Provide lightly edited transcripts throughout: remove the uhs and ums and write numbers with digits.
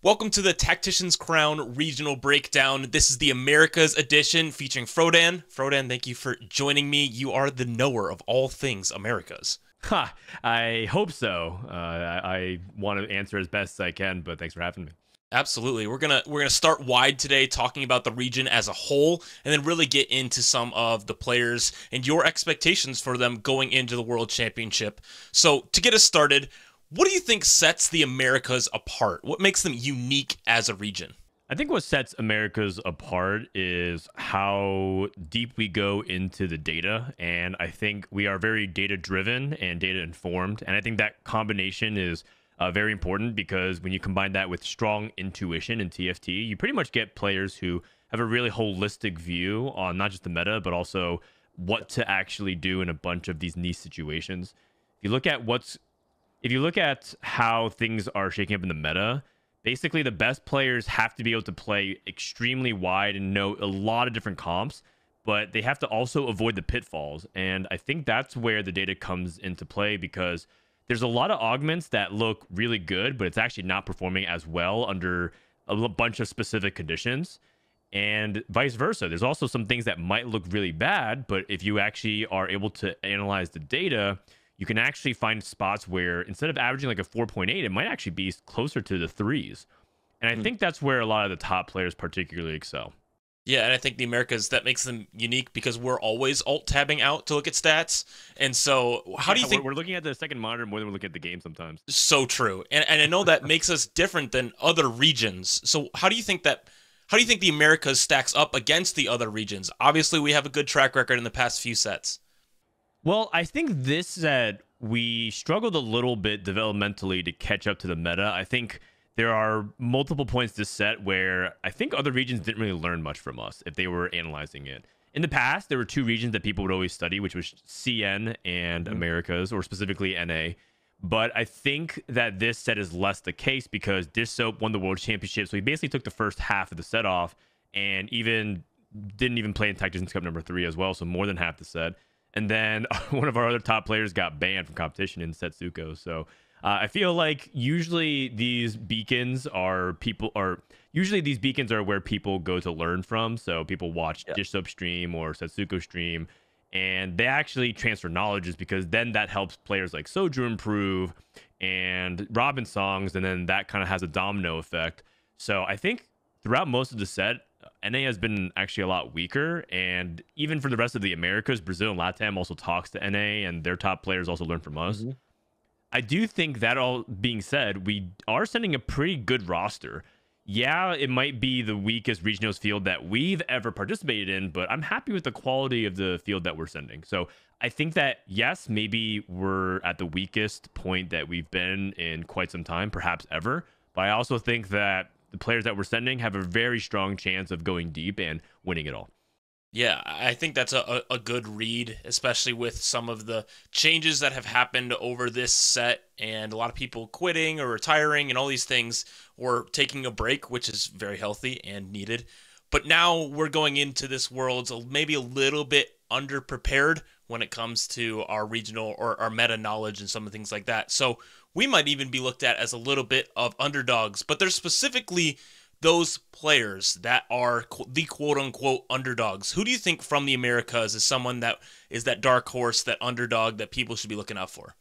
Welcome to the Tacticians Crown Regional Breakdown. This is the Americas edition featuring Frodan. Frodan, thank you for joining me. You are the knower of all things Americas. Ha! I hope so. I want to answer as best as I can, but thanks for having me. Absolutely. We're gonna start wide today, talking about the region as a whole, and then really get into some of the players and your expectations for them going into the World Championship. So to get us started, what do you think sets the Americas apart? What makes them unique as a region? I think what sets Americas apart is how deep we go into the data, and I think we are very data-driven and data-informed, and I think that combination is very important because when you combine that with strong intuition in TFT, you pretty much get players who have a really holistic view on not just the meta, but also what to actually do in a bunch of these niche situations. If you look at how things are shaking up in the meta, basically the best players have to be able to play extremely wide and know a lot of different comps, but they have to also avoid the pitfalls. And I think that's where the data comes into play, because there's a lot of augments that look really good, but it's actually not performing as well under a bunch of specific conditions. And vice versa. There's also some things that might look really bad, but if you actually are able to analyze the data, you can actually find spots where instead of averaging like a 4.8, it might actually be closer to the threes. And I think that's where a lot of the top players particularly excel. Yeah, and I think the Americas, that makes them unique because we're always alt-tabbing out to look at stats. And so how do you think... We're looking at the second monitor more than we're looking at the game sometimes. So true. And I know that makes us different than other regions. So how do you think the Americas stacks up against the other regions? Obviously, we have a good track record in the past few sets. Well, I think this set, we struggled a little bit developmentally to catch up to the meta. I think there are multiple points this set where I think other regions didn't really learn much from us if they were analyzing it. In the past, there were two regions that people would always study, which was CN and Americas, or specifically NA. But I think that this set is less the case because Dishsoap won the World Championship, so he basically took the first half of the set off and didn't even play in Tacticians Cup number 3 as well, so more than half the set. And then one of our other top players got banned from competition in Setsuko. So I feel like usually these beacons are where people go to learn from. So people watch Dishsoap stream or Setsuko stream, and they actually transfer knowledges because then that helps players like Soju improve and Robinsongz, and then that kind of has a domino effect. So I think throughout most of the set, NA has been actually a lot weaker, and even for the rest of the Americas, Brazil and LATAM also talks to NA, and their top players also learn from us. I do think that all being said, we are sending a pretty good roster. Yeah, it might be the weakest regionals field that we've ever participated in, but I'm happy with the quality of the field that we're sending. So I think that, yes, maybe we're at the weakest point that we've been in quite some time, perhaps ever, but I also think that the players that we're sending have a very strong chance of going deep and winning it all. Yeah, I think that's a good read, especially with some of the changes that have happened over this set and a lot of people quitting or retiring and all these things, or taking a break, which is very healthy and needed. But now we're going into this world maybe a little bit underprepared when it comes to our regional or our meta knowledge and some of the things like that. So we might even be looked at as a little bit of underdogs, but there's specifically those players that are the quote-unquote underdogs. Who do you think from the Americas is someone that is that dark horse, that underdog that people should be looking out for?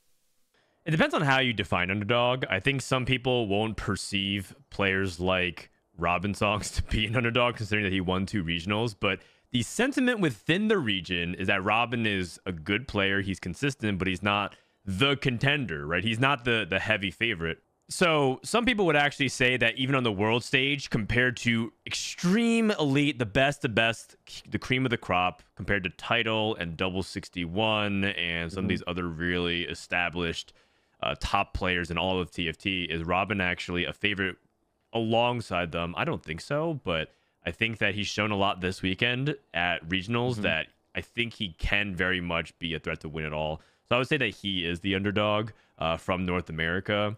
It depends on how you define underdog. I think some people won't perceive players like Robinsongz to be an underdog, considering that he won 2 regionals, but the sentiment within the region is that Robin is a good player. He's consistent, but he's not the contender, right? He's not the heavy favorite. So some people would actually say that even on the world stage, compared to extreme elite, the best, the cream of the crop, compared to Title and Double 61 and some of these other really established top players in all of TFT, is Robin actually a favorite alongside them? I don't think so, but I think that he's shown a lot this weekend at regionals that I think he can very much be a threat to win it all. So I would say that he is the underdog from North America.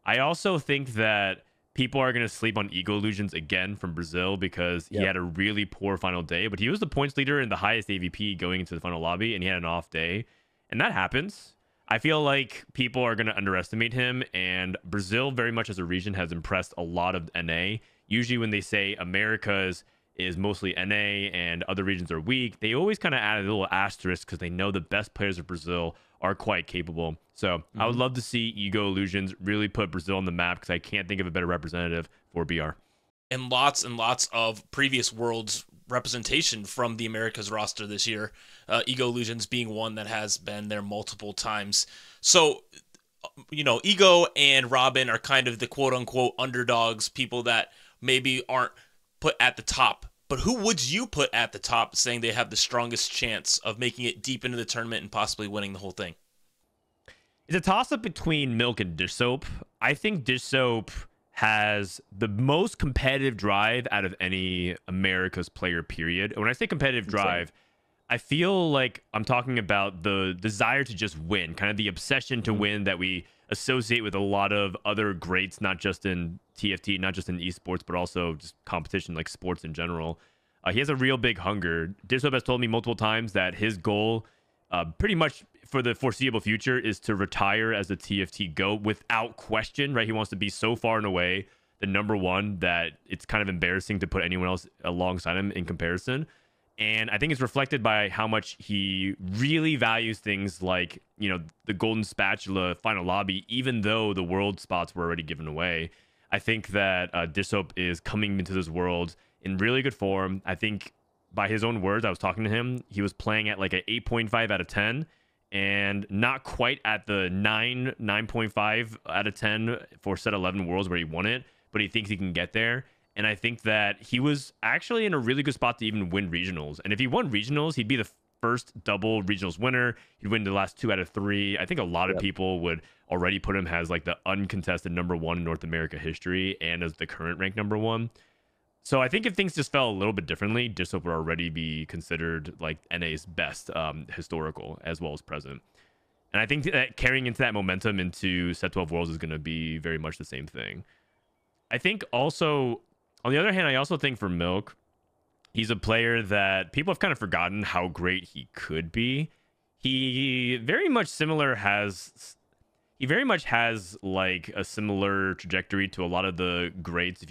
I also think that people are going to sleep on Ego Illusions again from Brazil because he had a really poor final day, but he was the points leader and the highest AVP going into the final lobby, and he had an off day, and that happens. I feel like people are going to underestimate him, and Brazil very much as a region has impressed a lot of NA. Usually when they say Americas is mostly NA and other regions are weak, they always kind of add a little asterisk because they know the best players of Brazil are quite capable. So I would love to see Ego Illusions really put Brazil on the map, because I can't think of a better representative for BR. And lots of previous Worlds representation from the Americas roster this year. Ego Illusions being one that has been there multiple times. So, Ego and Robin are kind of the quote-unquote underdogs, people that maybe aren't put at the top. But who would you put at the top, saying they have the strongest chance of making it deep into the tournament and possibly winning the whole thing? It's a toss-up between Milk and Dishsoap. I think Dishsoap has the most competitive drive out of any America's player, period. And when I say competitive drive, I feel like I'm talking about the desire to just win, kind of the obsession to win that we associate with a lot of other greats, not just in TFT, not just in esports, but also just competition, like sports in general. He has a real big hunger. Dishsoap has told me multiple times that his goal, pretty much for the foreseeable future, is to retire as a TFT GOAT without question, right? He wants to be so far and away the number one that it's kind of embarrassing to put anyone else alongside him in comparison. And I think it's reflected by how much he really values things like, the Golden Spatula final lobby, even though the world spots were already given away. I think that Dishsoap is coming into this world in really good form. I think by his own words, I was talking to him, he was playing at like an 8.5 out of 10 and not quite at the 9.5 out of 10 for set 11 Worlds where he won it, but he thinks he can get there. And I think that he was actually in a really good spot to even win regionals. And if he won regionals, he'd be the first double regionals winner. He'd win the last 2 out of 3. I think a lot of people would already put him as like the uncontested number 1 in North America history and as the current ranked number 1. So I think if things just fell a little bit differently, Dishsoap would already be considered like NA's best historical as well as present. And I think that carrying into that momentum into set 12 Worlds is going to be very much the same thing. I think also, on the other hand, I also think for Milk, he's a player that people have kind of forgotten how great he could be. He very much has like a similar trajectory to a lot of the greats.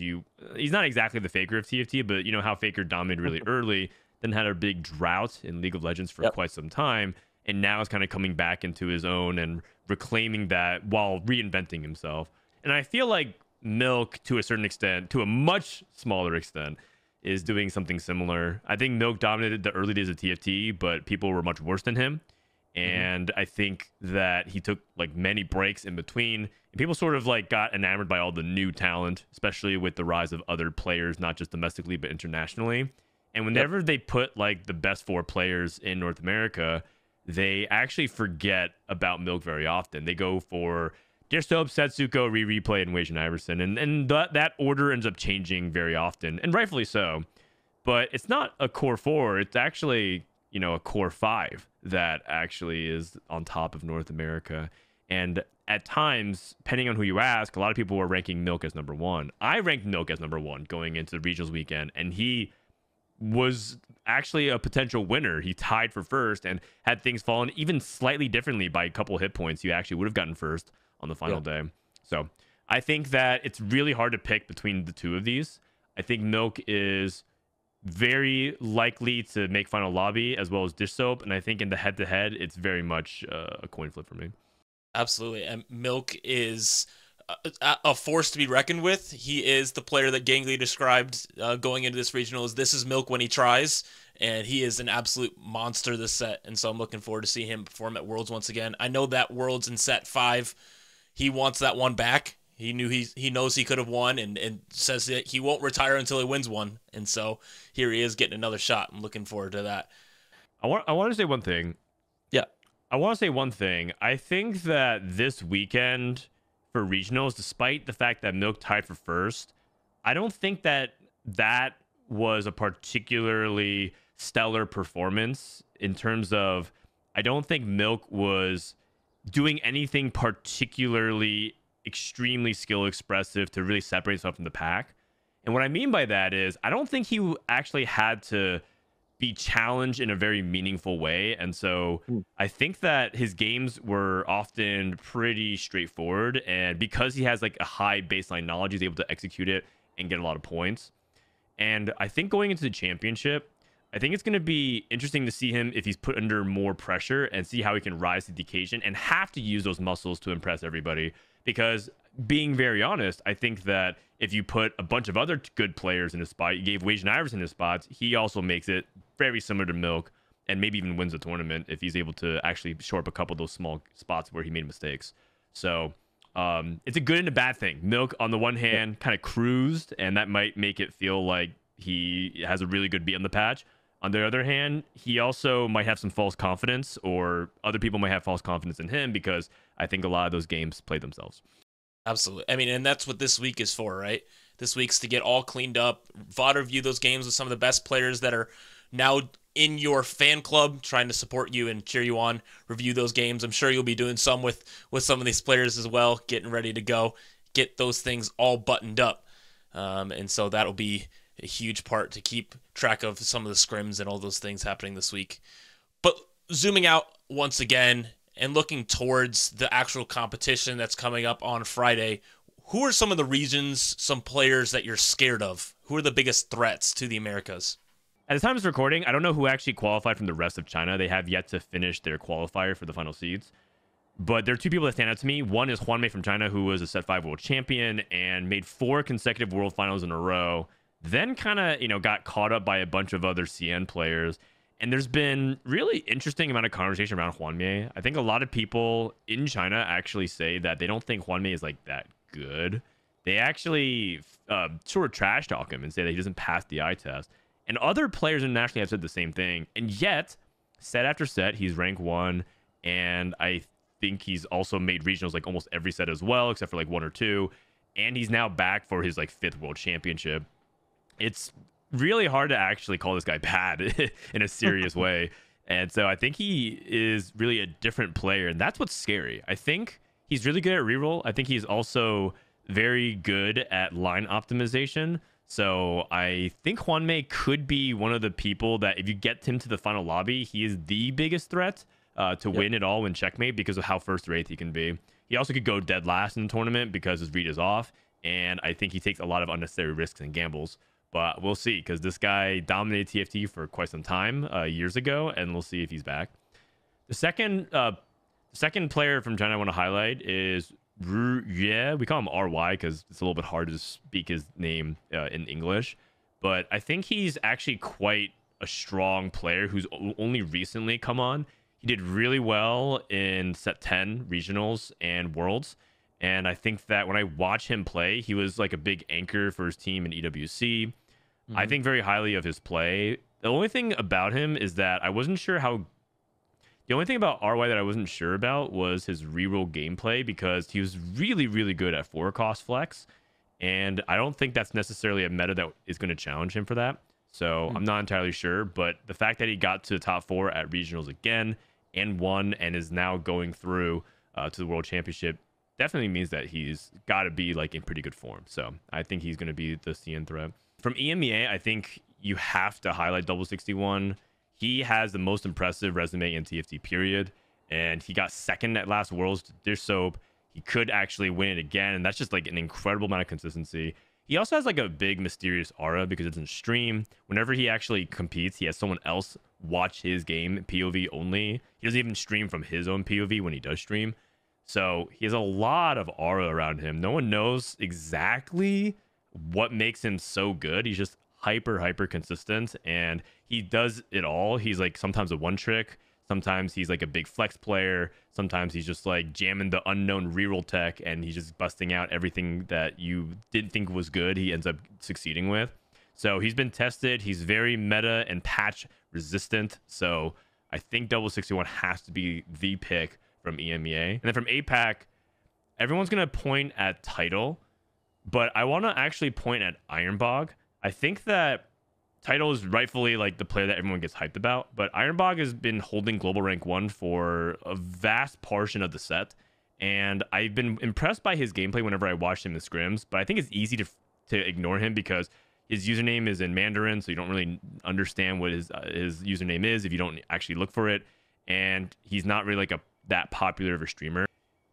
He's not exactly the Faker of TFT, but you know how Faker dominated really early, then had a big drought in League of Legends for quite some time, and now is kind of coming back into his own and reclaiming that while reinventing himself. And I feel like Milk, to a certain extent, to a much smaller extent, is doing something similar. I think Milk dominated the early days of TFT, but people were much worse than him. And I think that he took like many breaks in between, and people sort of like got enamored by all the new talent, especially with the rise of other players, not just domestically, but internationally. And whenever they put like the best 4 players in North America, they actually forget about Milk very often. They go for Dishsoap, Setsuko, Replay, and Wei Iverson. And that order ends up changing very often, and rightfully so. But it's not a core 4. It's actually, a core 5 that actually is on top of North America. And at times, depending on who you ask, a lot of people were ranking Milk as number 1. I ranked Milk as number 1 going into the regionals weekend, and he was actually a potential winner. He tied for first, and had things fallen even slightly differently by a couple hit points, he actually would have gotten first on the final day. So I think that it's really hard to pick between the two of these. I think Milk is very likely to make final lobby as well as Dishsoap, and I think in the head-to-head, it's very much a coin flip for me. Absolutely, and Milk is a force to be reckoned with. He is the player that Gangly described going into this regional as this is Milk when he tries, and he is an absolute monster this set, and so I'm looking forward to see him perform at Worlds once again. I know that Worlds in set 5, he wants that one back. He knows he could have won, and says that he won't retire until he wins one. And so here he is getting another shot. I'm looking forward to that. I want to say one thing. Yeah. I want to say one thing. I think that this weekend for regionals, despite the fact that Milk tied for first, I don't think that was a particularly stellar performance in terms of, I don't think Milk was doing anything particularly extremely skill expressive to really separate himself from the pack. And what I mean by that is, I don't think he actually had to be challenged in a very meaningful way. And so I think that his games were often pretty straightforward. And because he has like a high baseline knowledge, he's able to execute it and get a lot of points. And I think going into the championship, I think it's going to be interesting to see him if he's put under more pressure and see how he can rise to the occasion and have to use those muscles to impress everybody. Because being very honest, I think that if you put a bunch of other good players in his spot, you gave Wage and Iverson his spots, he also makes it very similar to Milk and maybe even wins the tournament if he's able to actually shore up a couple of those small spots where he made mistakes. So it's a good and a bad thing. Milk, on the one hand, kind of cruised, and that might make it feel like he has a really good beat on the patch. On the other hand, he also might have some false confidence, or other people might have false confidence in him, because I think a lot of those games play themselves. Absolutely. I mean, and that's what this week is for, right? This week's to get all cleaned up, VOD review those games with some of the best players that are now in your fan club trying to support you and cheer you on, review those games. I'm sure you'll be doing some with some of these players as well, getting ready to go, get those things all buttoned up. And so that'll be a huge part to keep track of some of the scrims and all those things happening this week. But zooming out once again and looking towards the actual competition that's coming up on Friday, who are some of the regions, some players that you're scared of? Who are the biggest threats to the Americas? At the time of this recording, I don't know who actually qualified from the rest of China. They have yet to finish their qualifier for the final seeds. But there are two people that stand out to me. One is Huanmei from China, who was a Set 5 world champion and made 4 consecutive world finals in a row. Then kind of, got caught up by a bunch of other CN players. And there's been really interesting amount of conversation around Huanmei. I think a lot of people in China actually say that they don't think Huanmei is like that good. They actually sort of trash talk him and say that he doesn't pass the eye test. And other players internationally have said the same thing. And yet, set after set, he's rank 1. And I think he's also made regionals like almost every set as well, except for like 1 or 2. And he's now back for his like 5th world championship. It's really hard to actually call this guy bad in a serious way. And so I think he is really a different player. And that's what's scary. I think he's really good at reroll. I think he's also very good at line optimization. So I think Huanmei could be one of the people that if you get him to the final lobby, he is the biggest threat to win it all in checkmate because of how first rate he can be. He also could go dead last in the tournament because his read is off. And I think he takes a lot of unnecessary risks and gambles. But we'll see, because this guy dominated TFT for quite some time years ago, and we'll see if he's back. The second player from China I want to highlight is Ru. We call him RY because it's a little bit hard to speak his name in English. But I think he's actually quite a strong player who's only recently come on. He did really well in Set 10 regionals and worlds. And I think that when I watch him play, he was like a big anchor for his team in EWC. I think very highly of his play. The only thing about him is that I wasn't sure how... The only thing about RY that I wasn't sure about was his reroll gameplay, because he was really, really good at 4-cost flex. And I don't think that's necessarily a meta that is going to challenge him for that. So I'm not entirely sure. But the fact that he got to the top 4 at regionals again and won and is now going through to the World Championship definitely means that he's got to be like in pretty good form. So I think he's going to be the CN threat. From EMEA, I think you have to highlight Double 61. He has the most impressive resume in TFT period, and he got second at last Worlds to Dishsoap. He could actually win it again, and that's just like an incredible amount of consistency. He also has like a big mysterious aura because it's in stream. Whenever he actually competes, he has someone else watch his game POV only. He doesn't even stream from his own POV when he does stream. So he has a lot of aura around him. No one knows exactly what makes him so good. He's just hyper consistent, and he does it all. He's like sometimes a one trick, sometimes he's like a big flex player, sometimes he's just like jamming the unknown reroll tech and he's just busting out everything that you didn't think was good, he ends up succeeding with. So he's been tested. He's very meta and patch resistant. So I think Double 61 has to be the pick from EMEA. And then from APAC, everyone's gonna point at Title, but I want to actually point at Ironbog. I think that Title is rightfully like the player that everyone gets hyped about, but Ironbog has been holding global rank 1 for a vast portion of the set, and I've been impressed by his gameplay whenever I watch him in scrims. But I think it's easy to ignore him because he his username is in Mandarin, so you don't really understand what his username is if you don't actually look for it. And he's not really like that popular of a streamer.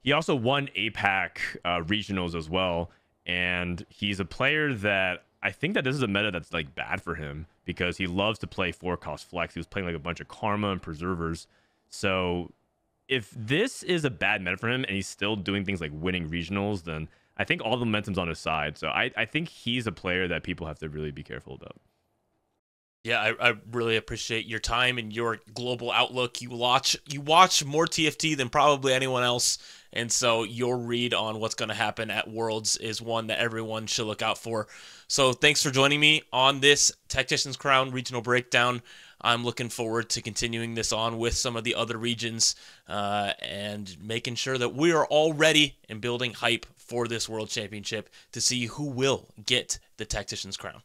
He also won APAC regionals as well, and he's a player that I think that this is a meta that's like bad for him because he loves to play 4-cost flex. He was playing like a bunch of Karma and Preservers. So if this is a bad meta for him and he's still doing things like winning regionals, then I think all the momentum's on his side. So I think he's a player that people have to really be careful about. Yeah, I really appreciate your time and your global outlook. You watch more TFT than probably anyone else, and so your read on what's going to happen at Worlds is one that everyone should look out for. So thanks for joining me on this Tacticians Crown regional breakdown. I'm looking forward to continuing this on with some of the other regions and making sure that we are all ready and building hype for this World Championship to see who will get the Tacticians Crown.